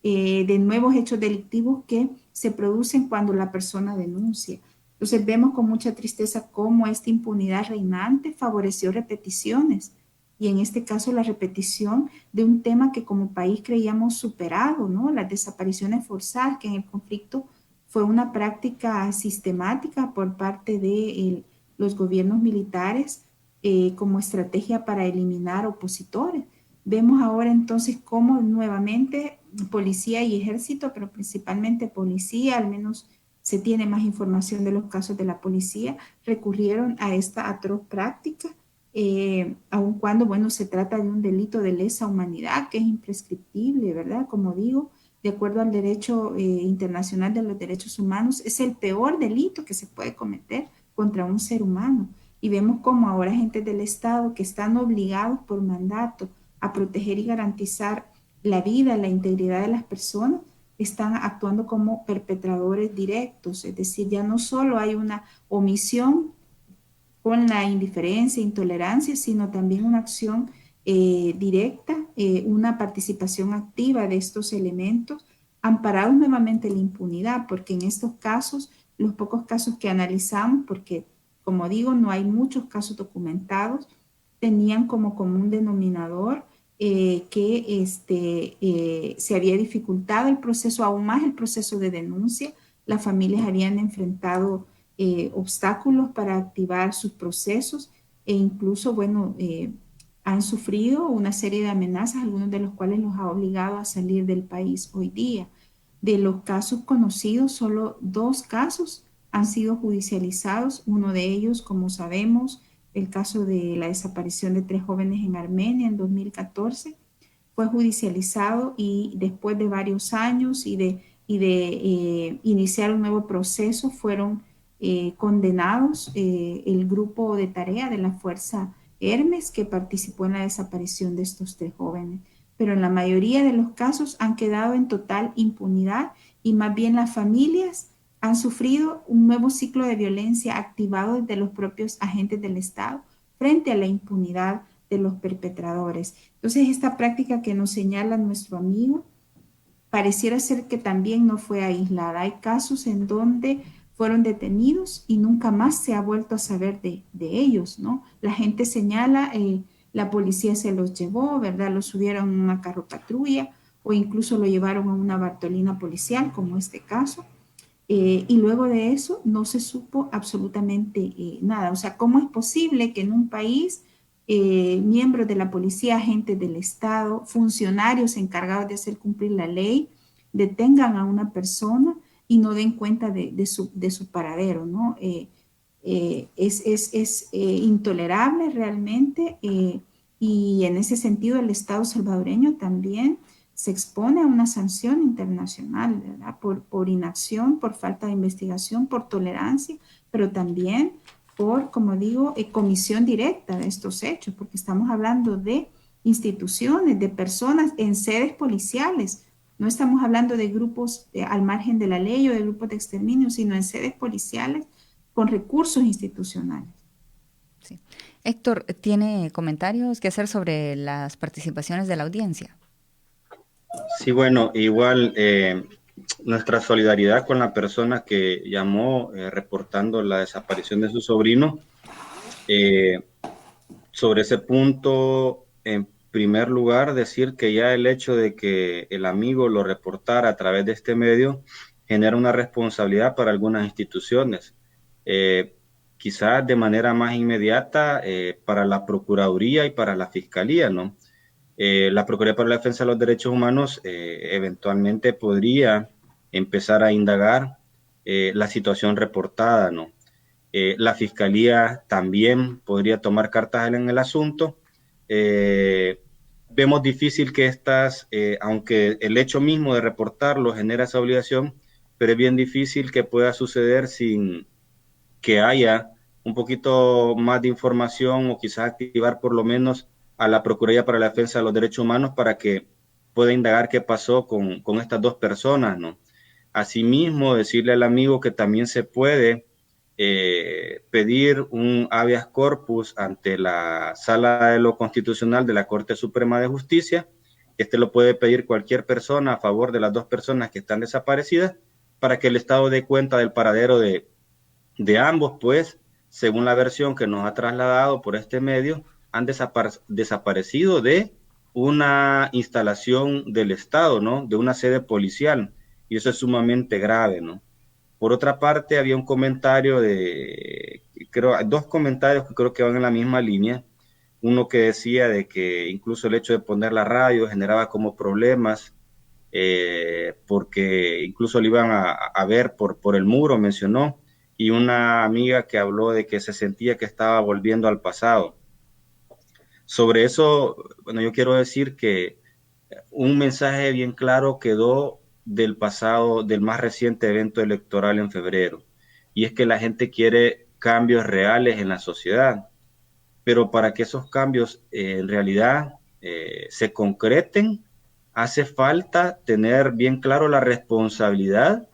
de nuevos hechos delictivos que se producen cuando la persona denuncia. Entonces vemos con mucha tristeza cómo esta impunidad reinante favoreció repeticiones y en este caso la repetición de un tema que como país creíamos superado, ¿no? Las desapariciones forzadas, que en el conflicto fue una práctica sistemática por parte de los gobiernos militares como estrategia para eliminar opositores. Vemos ahora entonces cómo nuevamente policía y ejército, pero principalmente policía, al menos se tiene más información de los casos de la policía, recurrieron a esta atroz práctica, aun cuando, bueno, se trata de un delito de lesa humanidad que es imprescriptible, ¿verdad? Como digo, de acuerdo al derecho internacional de los derechos humanos, es el peor delito que se puede cometer contra un ser humano. Y vemos como ahora agentes del Estado que están obligados por mandato a proteger y garantizar la vida, la integridad de las personas, están actuando como perpetradores directos, es decir, ya no solo hay una omisión con la indiferencia, intolerancia, sino también una acción directa, una participación activa de estos elementos, amparados nuevamente en la impunidad, porque en estos casos, los pocos casos que analizamos, porque como digo, no hay muchos casos documentados, tenían como común denominador que se había dificultado el proceso, aún más el proceso de denuncia. Las familias habían enfrentado obstáculos para activar sus procesos e incluso, bueno, han sufrido una serie de amenazas, algunos de los cuales los ha obligado a salir del país hoy día. De los casos conocidos, solo 2 casos han sido judicializados. Uno de ellos, como sabemos, el caso de la desaparición de 3 jóvenes en Armenia en 2014, fue judicializado y después de varios años y de iniciar un nuevo proceso, fueron condenados el grupo de tarea de la Fuerza Hermes, que participó en la desaparición de estos 3 jóvenes. Pero en la mayoría de los casos han quedado en total impunidad y más bien las familias han sufrido un nuevo ciclo de violencia activado desde los propios agentes del Estado frente a la impunidad de los perpetradores. Entonces, esta práctica que nos señala nuestro amigo pareciera ser que también no fue aislada. Hay casos en donde fueron detenidos y nunca más se ha vuelto a saber de ellos, ¿no? La gente señala, la policía se los llevó, ¿verdad? Los subieron en una carro patrulla o incluso lo llevaron a una Bartolina policial, como este caso. Y luego de eso no se supo absolutamente nada. O sea, ¿cómo es posible que en un país miembros de la policía, agentes del Estado, funcionarios encargados de hacer cumplir la ley, detengan a una persona y no den cuenta de su paradero, ¿no? Es intolerable realmente y en ese sentido el Estado salvadoreño también se expone a una sanción internacional, ¿verdad? Por inacción, por falta de investigación, por tolerancia, pero también por, como digo, comisión directa de estos hechos, porque estamos hablando de instituciones, de personas en sedes policiales. No estamos hablando de grupos al margen de la ley o de grupos de exterminio, sino en sedes policiales con recursos institucionales. Sí. Héctor, ¿tiene comentarios que hacer sobre las participaciones de la audiencia? Sí, bueno, igual nuestra solidaridad con la persona que llamó reportando la desaparición de su sobrino. Sobre ese punto, en primer lugar, decir que ya el hecho de que el amigo lo reportara a través de este medio genera una responsabilidad para algunas instituciones. Quizás de manera más inmediata para la Procuraduría y para la Fiscalía, ¿no? La Procuraduría para la Defensa de los Derechos Humanos eventualmente podría empezar a indagar la situación reportada, ¿no? La Fiscalía también podría tomar cartas en el asunto. Vemos difícil que aunque el hecho mismo de reportarlo genera esa obligación, pero es bien difícil que pueda suceder sin que haya un poquito más de información o quizás activar por lo menos a la Procuraduría para la Defensa de los Derechos Humanos para que pueda indagar qué pasó con estas 2 personas, ¿no? Asimismo, decirle al amigo que también se puede pedir un habeas corpus ante la Sala de lo Constitucional de la Corte Suprema de Justicia. Lo puede pedir cualquier persona a favor de las 2 personas que están desaparecidas para que el Estado dé cuenta del paradero de ambos, pues, según la versión que nos ha trasladado por este medio, han desaparecido de una instalación del Estado, ¿no? De una sede policial, y eso es sumamente grave, ¿no? Por otra parte, había un comentario creo, 2 comentarios que creo que van en la misma línea. Uno que decía de que incluso el hecho de poner la radio generaba como problemas, porque incluso lo iban a ver por el muro, mencionó, y una amiga que habló de que se sentía que estaba volviendo al pasado. Sobre eso, bueno, yo quiero decir que un mensaje bien claro quedó del pasado, del más reciente evento electoral en febrero, y es que la gente quiere cambios reales en la sociedad, pero para que esos cambios en realidad se concreten, hace falta tener bien claro la responsabilidad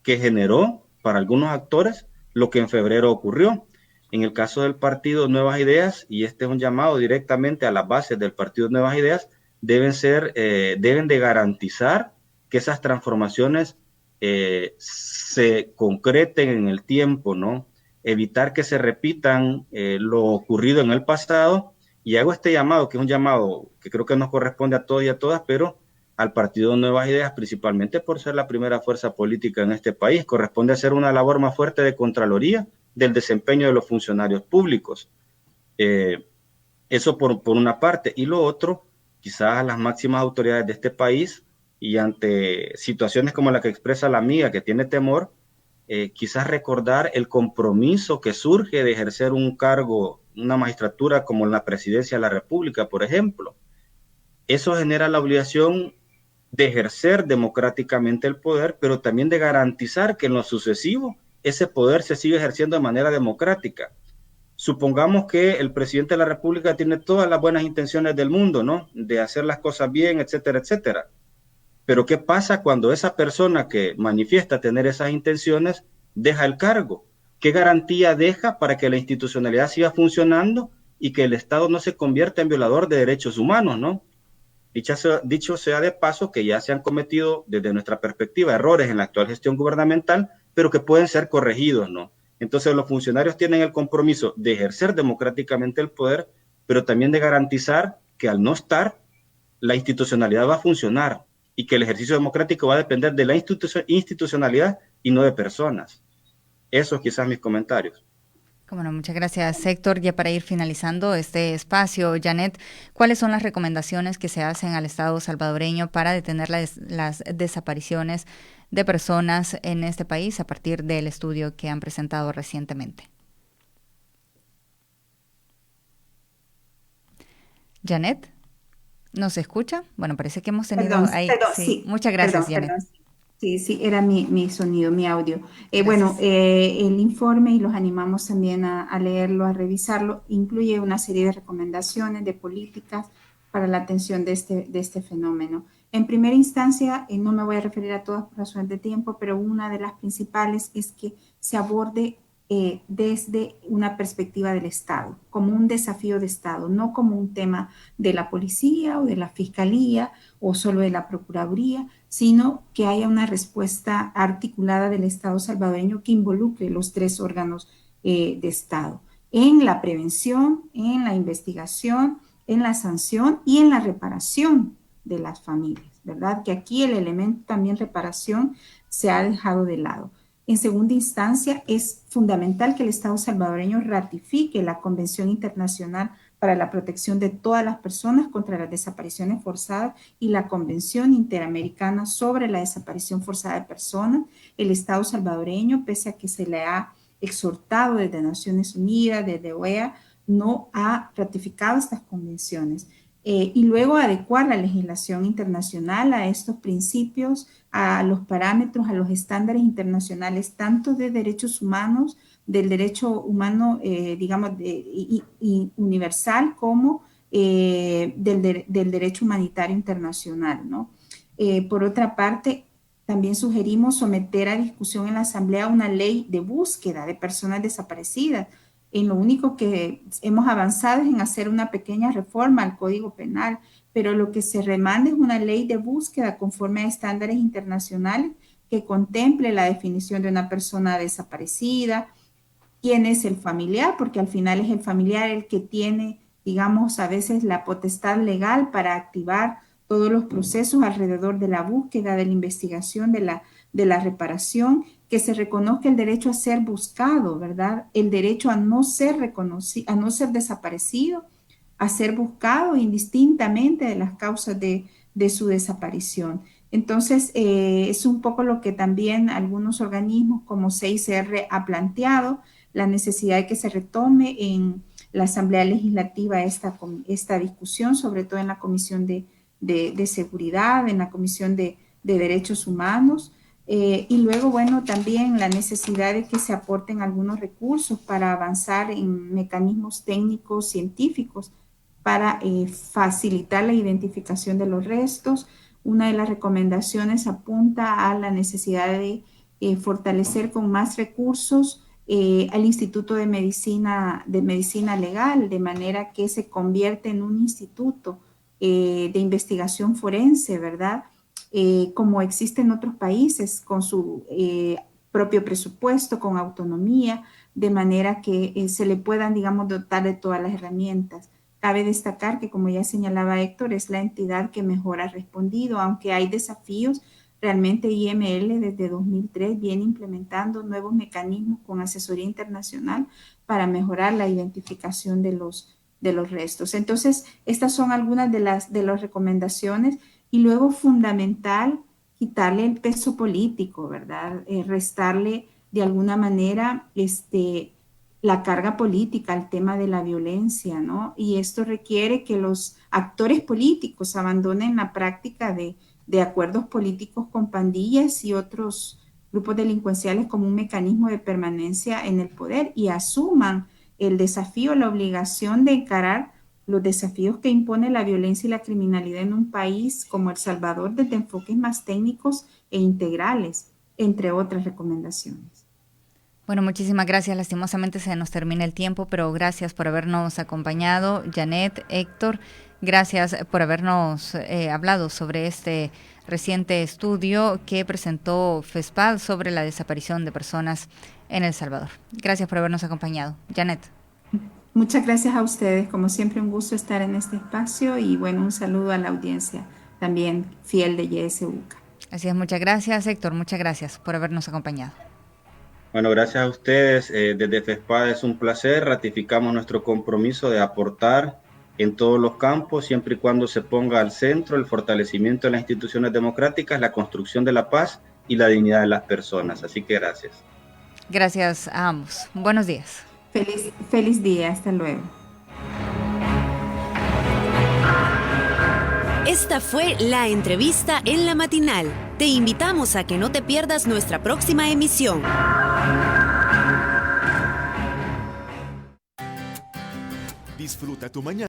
que generó para algunos actores lo que en febrero ocurrió. En el caso del partido Nuevas Ideas, y este es un llamado directamente a las bases del partido Nuevas Ideas, deben de garantizar que esas transformaciones se concreten en el tiempo, ¿no? Evitar que se repitan lo ocurrido en el pasado, y hago este llamado, que es un llamado que creo que nos corresponde a todos y a todas, pero al partido Nuevas Ideas, principalmente por ser la primera fuerza política en este país, corresponde hacer una labor más fuerte de contraloría del desempeño de los funcionarios públicos. Eso por una parte. Y lo otro, quizás las máximas autoridades de este país, y ante situaciones como la que expresa la amiga, que tiene temor, quizás recordar el compromiso que surge de ejercer un cargo, una magistratura como la presidencia de la República, por ejemplo. Eso genera la obligación de ejercer democráticamente el poder, pero también de garantizar que en lo sucesivo ese poder se sigue ejerciendo de manera democrática. Supongamos que el presidente de la República tiene todas las buenas intenciones del mundo, ¿no? De hacer las cosas bien, etcétera, etcétera. Pero ¿qué pasa cuando esa persona que manifiesta tener esas intenciones deja el cargo? ¿Qué garantía deja para que la institucionalidad siga funcionando y que el Estado no se convierta en violador de derechos humanos, ¿no? Dicho sea de paso que ya se han cometido desde nuestra perspectiva errores en la actual gestión gubernamental, pero que pueden ser corregidos, ¿no? Entonces los funcionarios tienen el compromiso de ejercer democráticamente el poder, pero también de garantizar que al no estar, la institucionalidad va a funcionar y que el ejercicio democrático va a depender de la institucionalidad y no de personas. Esos quizás mis comentarios. Bueno, muchas gracias, Héctor. Ya para ir finalizando este espacio, Janet, ¿cuáles son las recomendaciones que se hacen al Estado salvadoreño para detener las desapariciones de personas en este país a partir del estudio que han presentado recientemente? Janet, ¿nos escucha? Bueno, parece que hemos tenido ahí. Perdón, Sí. sí, Muchas gracias, Janet. perdón. Sí, era mi sonido, mi audio. Gracias. El informe, y los animamos también a leerlo, a revisarlo, incluye una serie de recomendaciones, de políticas para la atención de este fenómeno. En primera instancia, no me voy a referir a todas por razones de tiempo, pero una de las principales es que se aborde desde una perspectiva del Estado, como un desafío de Estado, no como un tema de la policía o de la fiscalía o solo de la procuraduría, sino que haya una respuesta articulada del Estado salvadoreño que involucre los tres órganos de Estado en la prevención, en la investigación, en la sanción y en la reparación de las familias, ¿verdad? Que aquí el elemento también reparación se ha dejado de lado. En segunda instancia, es fundamental que el Estado salvadoreño ratifique la Convención Internacional para la Protección de todas las personas contra las desapariciones forzadas y la Convención Interamericana sobre la Desaparición Forzada de Personas. El Estado salvadoreño, pese a que se le ha exhortado desde Naciones Unidas, desde OEA, no ha ratificado estas convenciones. Y luego adecuar la legislación internacional a estos principios, a los parámetros, a los estándares internacionales, tanto de derechos humanos, del derecho humano, digamos, universal, como del derecho humanitario internacional, ¿no? Por otra parte, también sugerimos someter a discusión en la Asamblea una ley de búsqueda de personas desaparecidas. En lo único que hemos avanzado es en hacer una pequeña reforma al Código Penal, pero lo que se remanda es una ley de búsqueda conforme a estándares internacionales que contemple la definición de una persona desaparecida, quién es el familiar, porque al final es el familiar el que tiene, digamos, a veces la potestad legal para activar todos los procesos alrededor de la búsqueda, de la investigación, de la reparación, que se reconozca el derecho a ser buscado, ¿verdad? El derecho a no ser reconocido, a no ser desaparecido, a ser buscado indistintamente de las causas de su desaparición. Entonces, es un poco lo que también algunos organismos como CICR ha planteado, la necesidad de que se retome en la Asamblea Legislativa esta discusión, sobre todo en la Comisión de Seguridad, en la Comisión de Derechos Humanos, y luego, bueno, también la necesidad de que se aporten algunos recursos para avanzar en mecanismos técnicos científicos para facilitar la identificación de los restos. Una de las recomendaciones apunta a la necesidad de fortalecer con más recursos al Instituto de Medicina Legal, de manera que se convierte en un instituto de investigación forense, ¿verdad? Como existe en otros países, con su propio presupuesto, con autonomía, de manera que se le puedan, digamos, dotar de todas las herramientas. Cabe destacar que, como ya señalaba Héctor, es la entidad que mejor ha respondido, aunque hay desafíos. Realmente IML desde 2003 viene implementando nuevos mecanismos con asesoría internacional para mejorar la identificación de los restos. Entonces, estas son algunas de las recomendaciones. Y luego, fundamental, quitarle el peso político, ¿verdad? Restarle de alguna manera la carga política al tema de la violencia, ¿no? Y esto requiere que los actores políticos abandonen la práctica de acuerdos políticos con pandillas y otros grupos delincuenciales como un mecanismo de permanencia en el poder y asuman el desafío, la obligación de encarar los desafíos que impone la violencia y la criminalidad en un país como El Salvador desde enfoques más técnicos e integrales, entre otras recomendaciones. Bueno, muchísimas gracias. Lastimosamente se nos termina el tiempo, pero gracias por habernos acompañado. Janet, Héctor, gracias por habernos hablado sobre este reciente estudio que presentó FESPAD sobre la desaparición de personas en El Salvador. Gracias por habernos acompañado. Janet. Muchas gracias a ustedes. Como siempre, un gusto estar en este espacio y bueno, un saludo a la audiencia también fiel de YSUCA. Así es, muchas gracias, Héctor. Muchas gracias por habernos acompañado. Bueno, gracias a ustedes. Desde FESPAD es un placer. Ratificamos nuestro compromiso de aportar en todos los campos, siempre y cuando se ponga al centro el fortalecimiento de las instituciones democráticas, la construcción de la paz y la dignidad de las personas. Así que gracias. Gracias a ambos. Buenos días. Feliz día. Hasta luego. Esta fue la entrevista en La Matinal. Te invitamos a que no te pierdas nuestra próxima emisión. Disfruta tu mañana